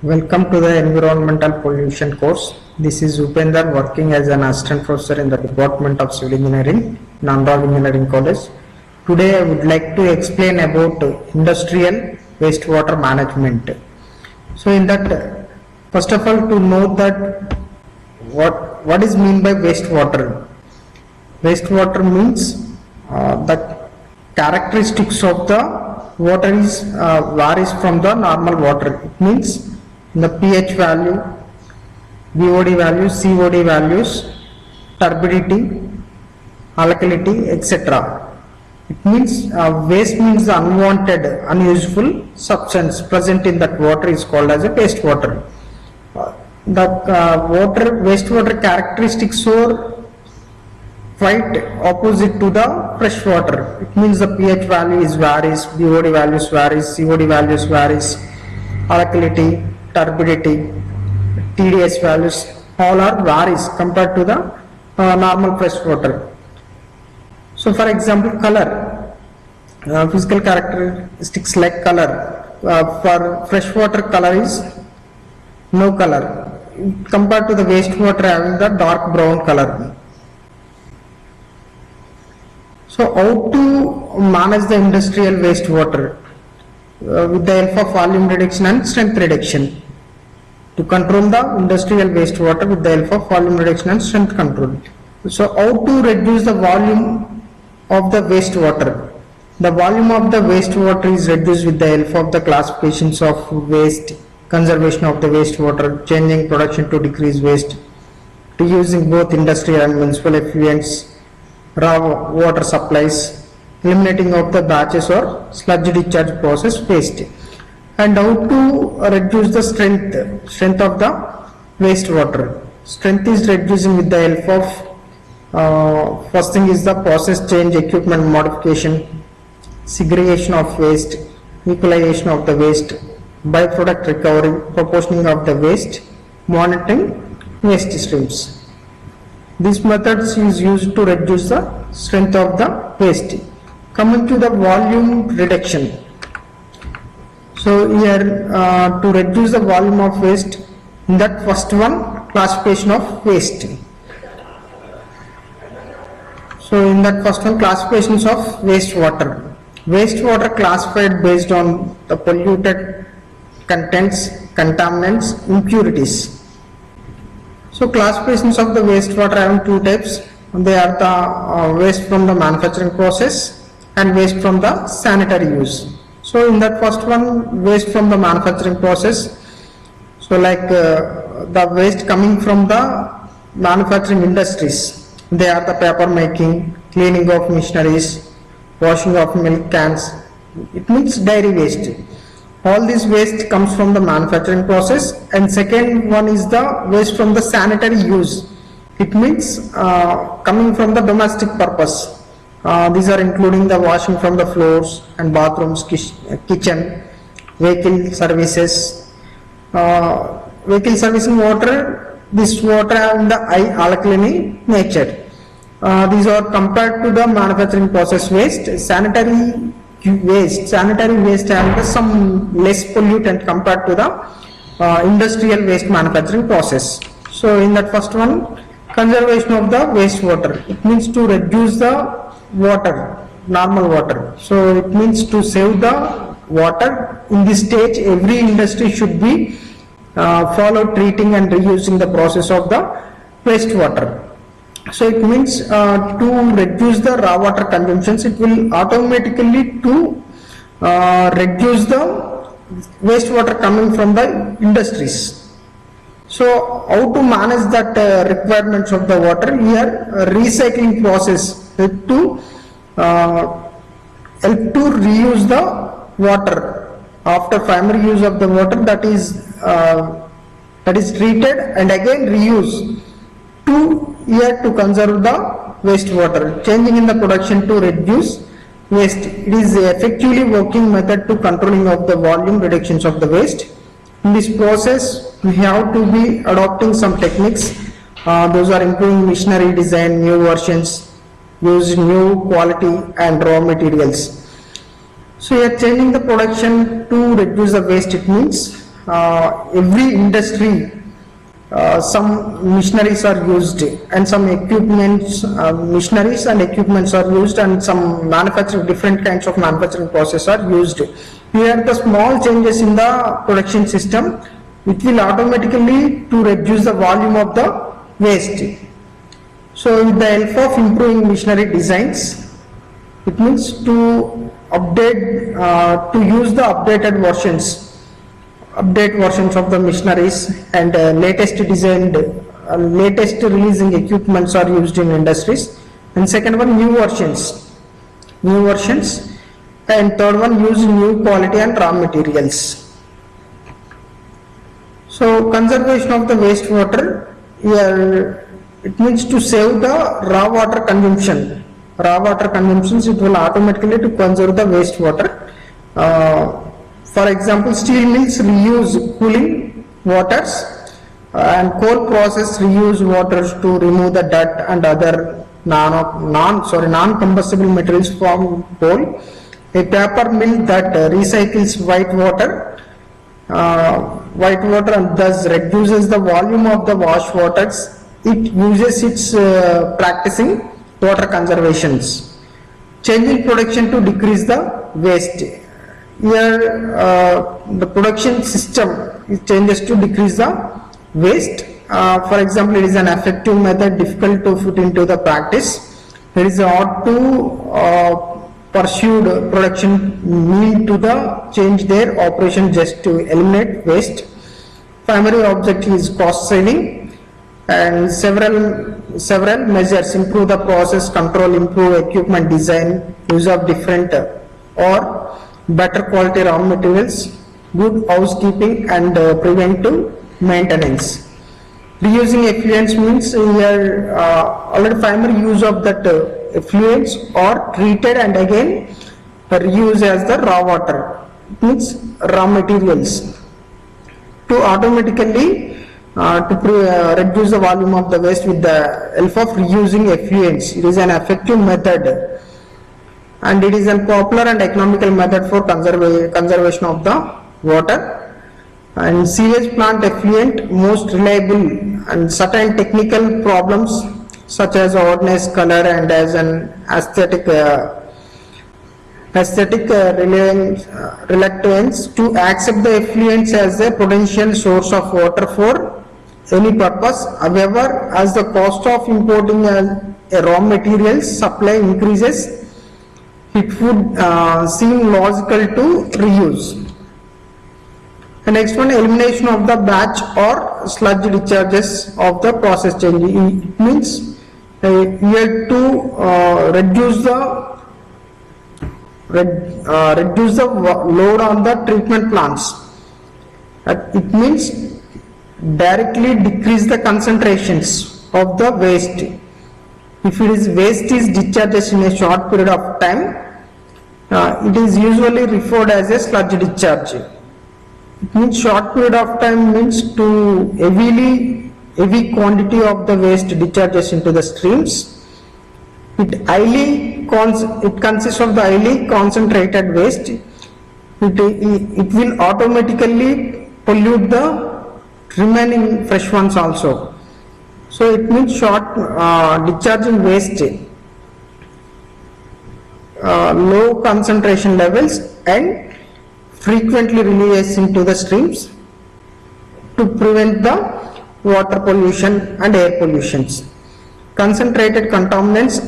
Welcome to the Environmental Pollution course. This is Upender working as an assistant professor in the Department of Civil Engineering, Nandal Engineering College. Today I would like to explain about industrial wastewater management. So in that, first of all, to know that what is mean by wastewater. Wastewater means the characteristics of the water is varies from the normal water. It means the pH value, BOD values, COD values, turbidity, alkalinity, etc. It means waste means the unwanted, unuseful substance present in that water is called as a wastewater. The wastewater characteristics are quite opposite to the fresh water. It means the pH value is varies, BOD values varies, COD values varies, alkalinity, turbidity, TDS values all are varies compared to the normal fresh water. So for example, color, physical characteristics like color, for freshwater color is no color compared to the wastewater having the dark brown color. So how to manage the industrial wastewater with the help of volume reduction and strength reduction? To control the industrial wastewater with the help of volume reduction and strength control. So how to reduce the volume of the wastewater? The volume of the wastewater is reduced with the help of the classifications of waste, conservation of the wastewater, changing production to decrease waste, to using both industrial and municipal effluents, raw water supplies, eliminating of the batches or sludge discharge process waste, and how to reduce the strength of the wastewater. Strength is reducing with the help of first thing is the process change, equipment modification, segregation of waste, equalization of the waste, byproduct recovery, proportioning of the waste, monitoring waste streams. These methods is used to reduce the strength of the waste. Coming to the volume reduction. So here to reduce the volume of waste, in that first one, classification of waste. So in that first one, classifications of wastewater. Wastewater classified based on the polluted contents, contaminants, impurities. So classifications of the wastewater having two types. They are the waste from the manufacturing process and waste from the sanitary use. So in that first one, waste from the manufacturing process. So like the waste coming from the manufacturing industries. They are the paper making, cleaning of machineries, washing of milk cans. It means dairy waste. All this waste comes from the manufacturing process. And second one is the waste from the sanitary use. It means coming from the domestic purpose. These are including the washing from the floors and bathrooms, kitchen, vehicle services. Vehicle servicing water, this water having the high alkaline nature. These are compared to the manufacturing process waste. Sanitary waste having some less pollutant compared to the industrial waste manufacturing process. So in that first one, conservation of the wastewater. It means to reduce the water, normal water. So it means to save the water. In this stage, every industry should be follow treating and reusing the process of the wastewater. So it means to reduce the raw water consumptions, it will automatically to reduce the wastewater coming from the industries. So how to manage that requirements of the water? Here recycling process to help to reuse the water after primary use of the water, that is treated and again reuse to conserve the wastewater, changing in the production to reduce waste. It is effectively working method to controlling of the volume reductions of the waste. In this process, we have to be adopting some techniques. Those are including machinery design, new versions, use new quality and raw materials. So here changing the production to reduce the waste, it means every industry, some machineries are used and some equipments, machineries and equipments are used, and some manufacturing, different kinds of manufacturing process are used. Here the small changes in the production system, it will automatically to reduce the volume of the waste. So with the help of improving machinery designs, it means to update, to use the updated versions of the machineries, and latest designed, latest releasing equipments are used in industries. And second one, new versions, and third one, use new quality and raw materials. So conservation of the wastewater, here it means to save the raw water consumption. It will automatically to conserve the wastewater. For example, steel mills reuse cooling waters, and coal process reuse waters to remove the dirt and other non-combustible materials from coal. A paper mill that recycles white water and thus reduces the volume of the wash waters. It uses its practicing water conservations. Changing production to decrease the waste. Here the production system changes to decrease the waste. For example, it is an effective method difficult to put into the practice. There is ought to pursued production mean to the change their operation just to eliminate waste. Primary objective is cost saving, and several measures: improve the process control, improve equipment design, use of different or better quality raw materials, good housekeeping, and preventive maintenance. Reusing effluents means here already primary use of that effluents are treated and again reused as the raw water, means raw materials, to automatically reduce the volume of the waste with the help of reusing effluents. It is an effective method, and it is a popular and economical method for conservation of the water. And sewage plant effluent most reliable, and certain technical problems such as oddness, color, and as an aesthetic reluctance to accept the effluents as a potential source of water for any purpose. However, as the cost of importing a raw materials supply increases, it would seem logical to reuse. The next one, elimination of the batch or sludge discharges of the process change. It means here to reduce the load on the treatment plants. It means directly decrease the concentrations of the waste. If waste is discharged in a short period of time, it is usually referred as a sludge discharge. It means short period of time means to heavy quantity of the waste discharges into the streams. It consists of the highly concentrated waste. It will automatically pollute the remaining fresh ones also. So it means short discharging waste, low concentration levels, and frequently released into the streams to prevent the water pollution and air pollutions. Concentrated contaminants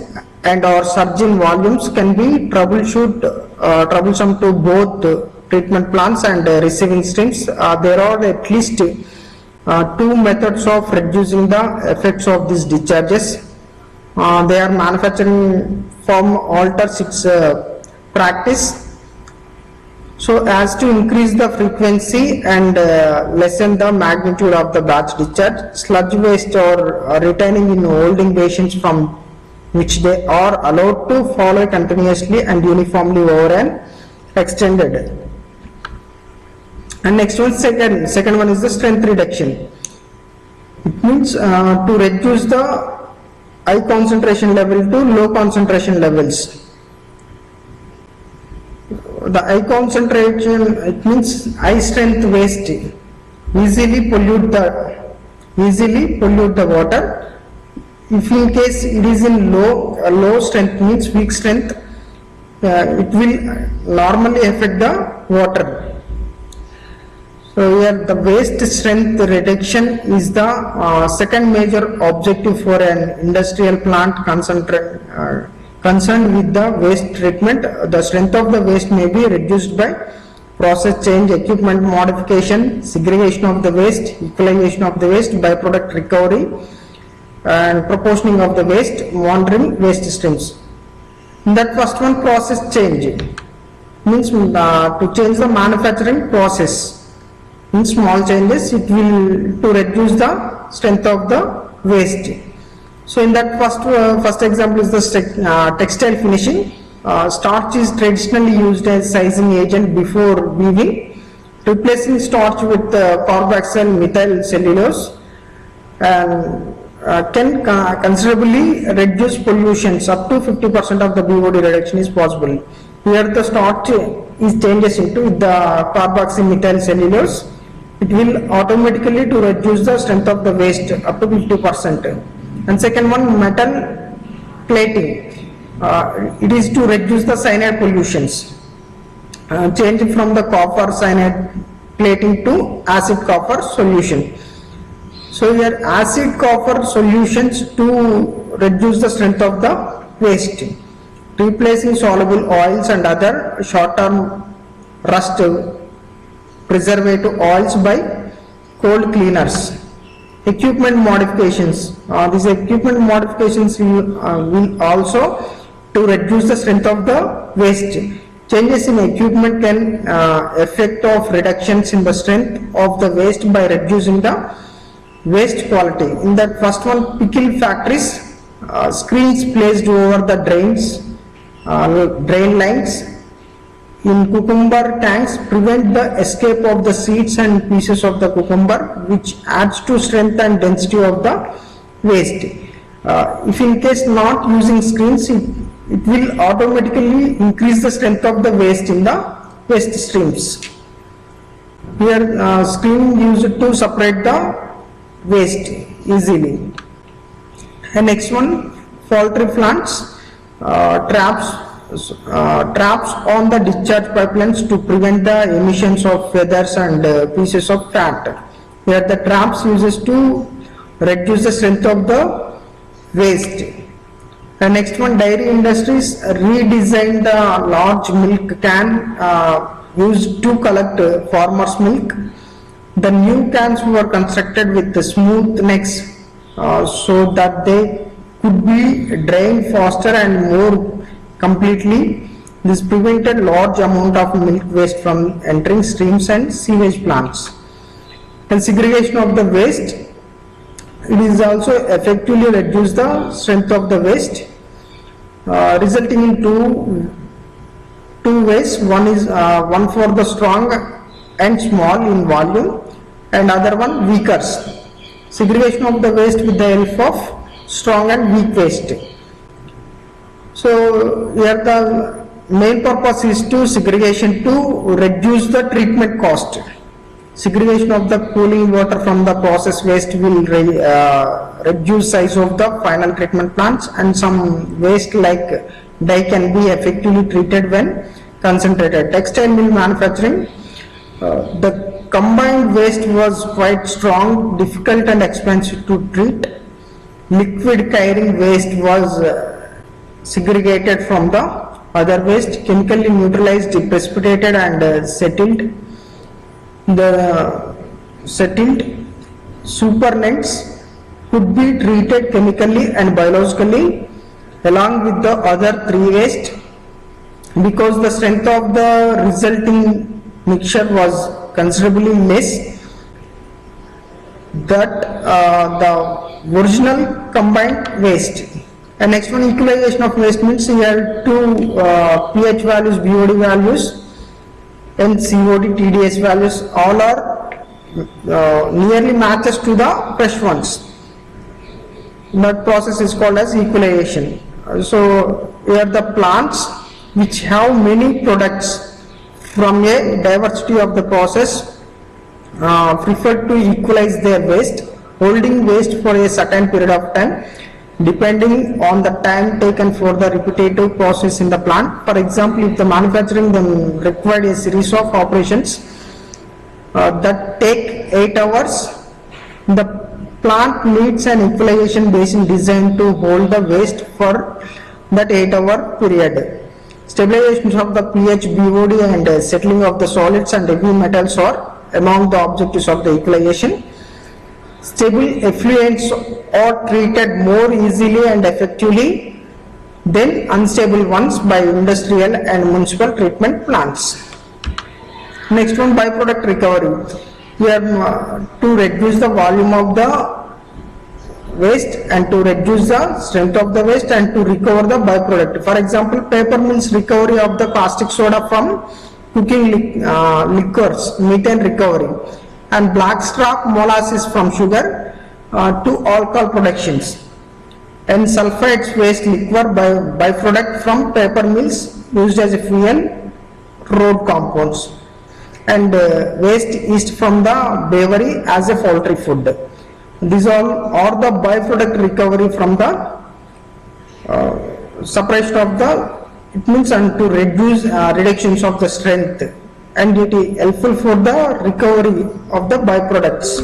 and or surge in volumes can be troublesome to both treatment plants and receiving streams. There are at least two methods of reducing the effects of these discharges. They are manufacturing firm alters its practice so as to increase the frequency and lessen the magnitude of the batch discharge. Sludge waste or retaining in holding basins from which they are allowed to follow continuously and uniformly over an extended. And next one, second one is the strength reduction. It means to reduce the high concentration level to low concentration levels. The high concentration, it means high strength waste. easily pollute the water. If in case it is in low strength, means weak strength, it will normally affect the water. So here the waste strength reduction is the second major objective for an industrial plant concerned with the waste treatment. The strength of the waste may be reduced by process change, equipment modification, segregation of the waste, equalization of the waste, byproduct recovery, and proportioning of the waste, monitoring waste streams. In that first one, process change means to change the manufacturing process. In small changes, it will to reduce the strength of the waste. So in that first example is the textile finishing. Starch is traditionally used as sizing agent before weaving. Replacing starch with carboxyl methyl cellulose and can considerably reduce pollutions. Up to 50% of the BOD reduction is possible. Here the starch is changes into the carboxyl methyl cellulose. It will automatically to reduce the strength of the waste up to 50%. And second one, metal plating. It is to reduce the cyanide pollutions. Changing from the copper cyanide plating to acid copper solution. So here acid copper solutions to reduce the strength of the waste. Replacing soluble oils and other short-term rust preservative oils by cold cleaners. Equipment modifications. These equipment modifications will also to reduce the strength of the waste. Changes in equipment can effect of reductions in the strength of the waste by reducing the waste quality. In that first one, pickle factories, screens placed over the drain lines in cucumber tanks prevent the escape of the seeds and pieces of the cucumber, which adds to strength and density of the waste. If in case not using screens, it will automatically increase the strength of the waste in the waste streams. Here screen used to separate the waste easily. And next one, poultry plants, traps on the discharge pipelines to prevent the emissions of feathers and pieces of fat. Here the traps uses to reduce the strength of the waste. The next one, dairy industries redesigned the large milk can used to collect farmers' milk. The new cans were constructed with the smooth necks so that they could be drained faster and more completely. This prevented large amount of milk waste from entering streams and sewage plants. And segregation of the waste, it is also effectively reduce the strength of the waste, resulting in two ways. One is one for the strong and small in volume, and other one weaker. Segregation of the waste with the help of strong and weak waste. So here the main purpose is to segregation to reduce the treatment cost. Segregation of the cooling water from the process waste will reduce size of the final treatment plants, and some waste like dye can be effectively treated when concentrated. Textile mill manufacturing, the combined waste was quite strong, difficult and expensive to treat. Liquid carrying waste was segregated from the other waste, chemically neutralized, precipitated and settled. The settled supernates could be treated chemically and biologically along with the other three waste. Because the strength of the resulting mixture was considerably less, that the original combined waste. And next one, equalization of waste means here two pH values, BOD values and COD, TDS values all are nearly matches to the fresh ones. That process is called as equalization. So here the plants which have many products from a diversity of the process prefer to equalize their waste, holding waste for a certain period of time depending on the time taken for the repetitive process in the plant. For example, if the manufacturing then required a series of operations that take 8 hours, the plant needs an equalization basin designed to hold the waste for that 8-hour period. Stabilization of the pH, BOD and settling of the solids and heavy metals are among the objectives of the equalization. Stable effluents are treated more easily and effectively than unstable ones by industrial and municipal treatment plants. Next one, byproduct recovery. Here to reduce the volume of the waste and to reduce the strength of the waste and to recover the byproduct. For example, paper mill's recovery of the caustic soda from cooking liquors, methane recovery, and blackstrap molasses from sugar to alcohol productions, and sulfides waste liquor byproduct from paper mills used as a fuel, road compounds, and waste yeast from the brewery as a poultry food. These all are the byproduct recovery from the separation of the, it means, and to reduce reductions of the strength, and it is helpful for the recovery of the byproducts.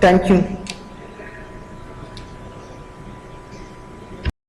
Thank you.